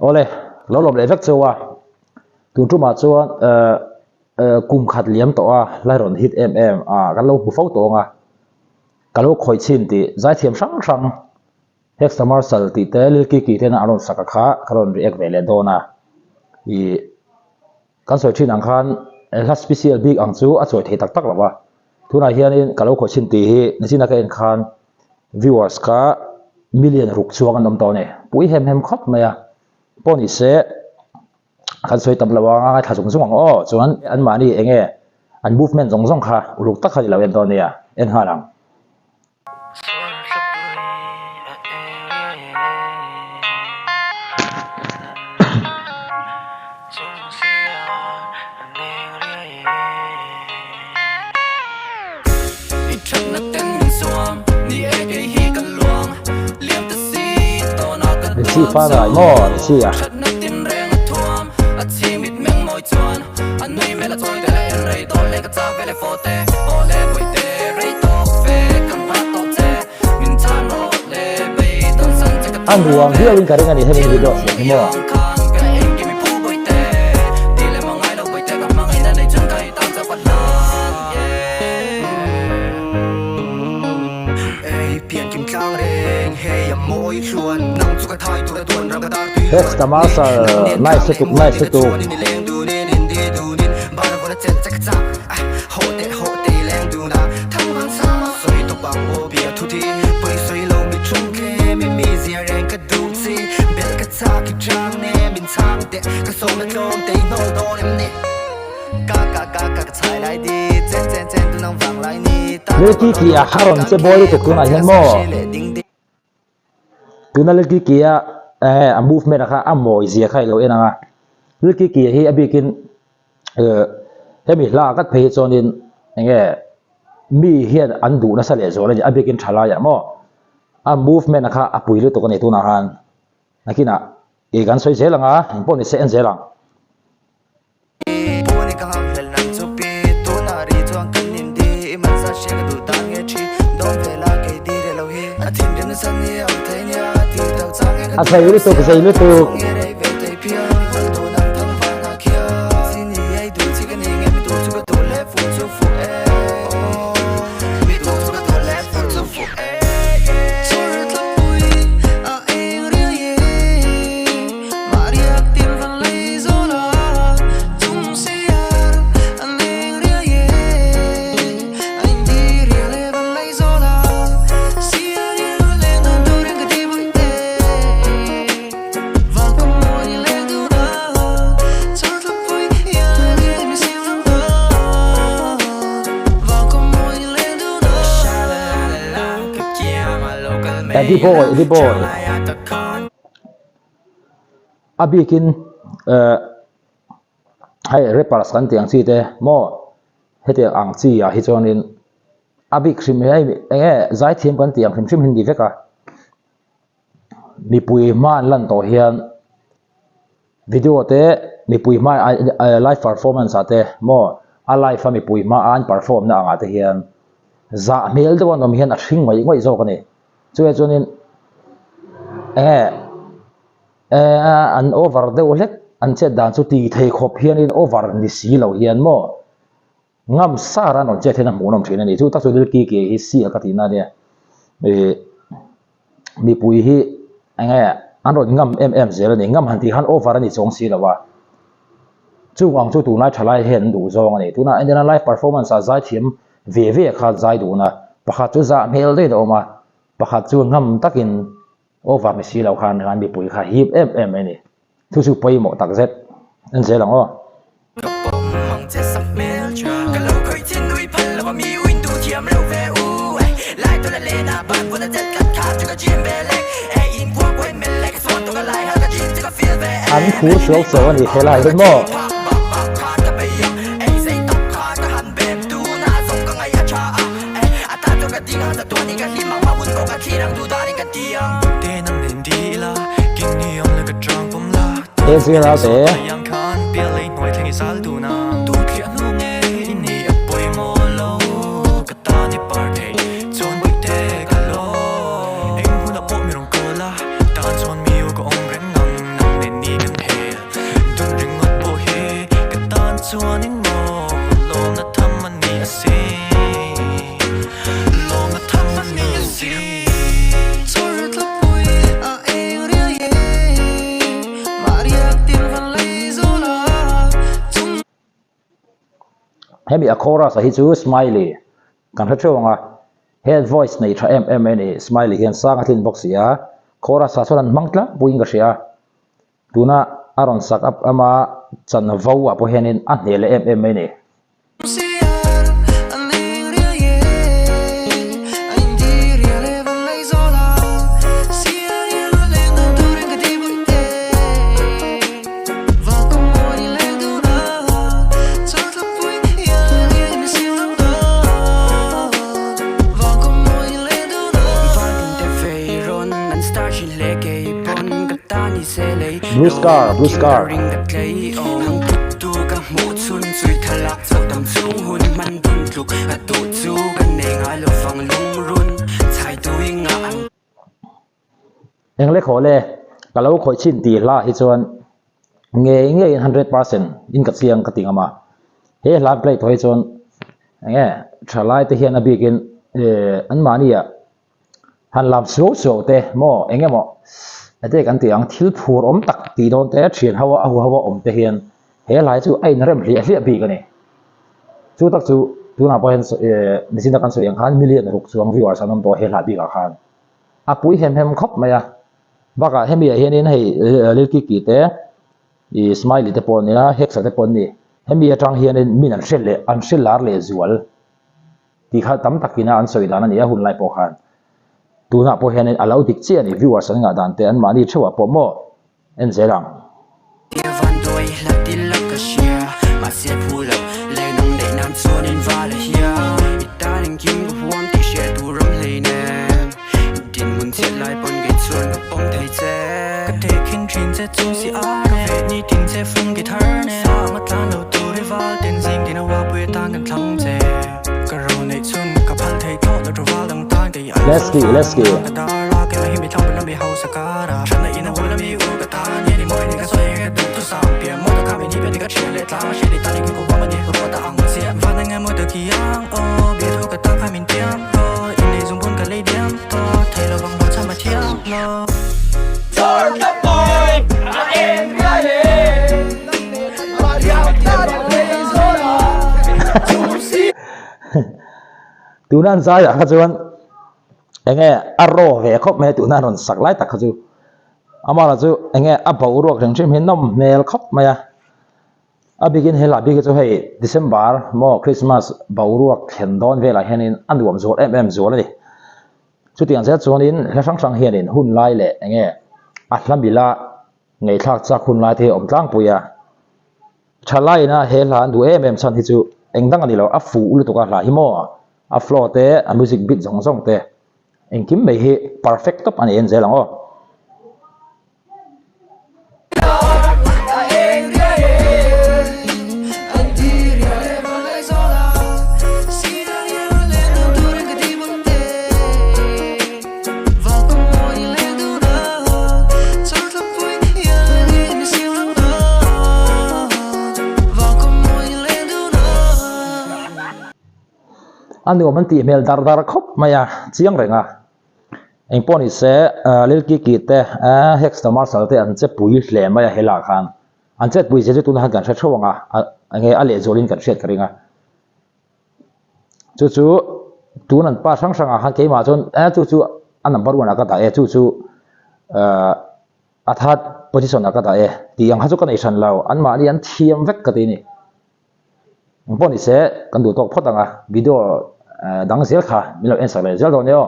ole lo lom le vek chawa tun tu ma chuan kum khat liam to a lai ron hit kan lo bu fo to nga kan lo khoi chin ti zai thiam sang hexa marshal ti tel ki ten aron saka kha karon react vele dona I kan soi thin ang khan la special big ang chu a choi thei tak tak lawa tuna hianin kan lo khoi chin ti hi nisina ka en khan viewers ka million ruk chuang an nom to ne pui hem khop maya poni se kan soi tam lawa nga tha jong jong o chuan an mani enge an movement jong kha uluk tak khali lawen to ne ya en halang si pha lại mò si à anh buông dia win karenga ni hemen video ni mo Hexa marshal nice to Lelaki kia haron se boy to kuna hian mo tuna lelaki kia a movement kha a moi zia khai lo enanga lelaki kia hi abikin hemi la kat phei chonin enge mi hian an du na sale zo le abikin thala ya mo a movement kha a pui le to kan tuna han nakina e gan soi zelanga poni se en zelang a thầy lưỡi tục dây lưỡi tục đi boy abikin hay repars kan tiang chi te mo hete ang chi ya hi chonin abik khrim hai enge zai thiam kan tiang khrim hindi veka mi pui man lan to hian video te mi pui ma live performance ate mo a live mi pui ma an perform na anga te hian za mel de won hian a thing mai zo ka ni chuanin an over de olek an che dan chu ti thei khop hian in over ni si lo hian mo ngam sara no che thena munom thina ni chu ta chu ki hi si ka tina ne mi pui hi anga an ro ngam zero ni ngam han ti han over ni chong si lawa chu wang chu tu na thalai hen du zong ani tuna endena live performance a zai thim ve kha zai du na pakha chu za mel de do ma pakhat chu ngam takin over mi si lo khan ran mi pui kha hip ani thu chu poi mo tak zet en ze lang o an khu sual so ani helai hen mo Ezra nào thế? hemi a chorus hi chu smiley kan tha thewanga head voice nei tha ni smiley hian sang athin box ya chorus sa chuan mangtla puing ka sia tuna aron sak up ama chan vo a po hianin a hnele ni Blue Scar Eng le khole kalau khoi chin ti la hi chuan nge 100% in ka chiang ka tingama he la play thoi chuan nge thalai te hian abikin an mania han lam so te mo engemo ate kan tiang thil phur om tak ti don te thian hawa om te hian he lai chu ai na rem hli bi ka ni chu tak chu tuna poin nisin kan so yang han million ruk chuang viewers anom to he la bi ka khan a pui hem khop maya baka hemi hian in hei lilki ki te I smiley te pon ni a hexa te pon ni hemi atang hian in min an shel lar le zual ti kha tam takina an soi dan ani a hun lai po khan tuna po hian alo dik chi ani viewers an nga dan te an mani thewa po mo en zelang Let's go. Tunan saya kajuan enge arro ve khop me tu naron saklai tak khaju amala chu enge abau ruak reng chim hin nom mel khop maya abigin hela bigi chu hei December mo Christmas bau ruak khen don vela henin anduam zol zol ni chu tiang cha chuanin he sang hianin hun lai le enge a hlamila ngei thak cha hun lai the om tlang puya thalai na he la du chan hi chu engdang ani lo a fu ul to ka la hi mo a flow te a music beat zong te en kim me hi perfect top ani en zelang o anu man ti mel dar khop maya chiang renga eng poni se lilki ki te hex ta marshal te an che pui hle maya hela khan an che pui je tu na kan tha thawanga ange ale zolin kan shet karinga chu tunan pa sang han ke ma chon chu an number 1 ka ta chu athat position ka ta ti ang ha chu connection law an ma li an thiam vek ka ti ni poni se kan du tok photanga video dang zel kha milo answer le zel do neo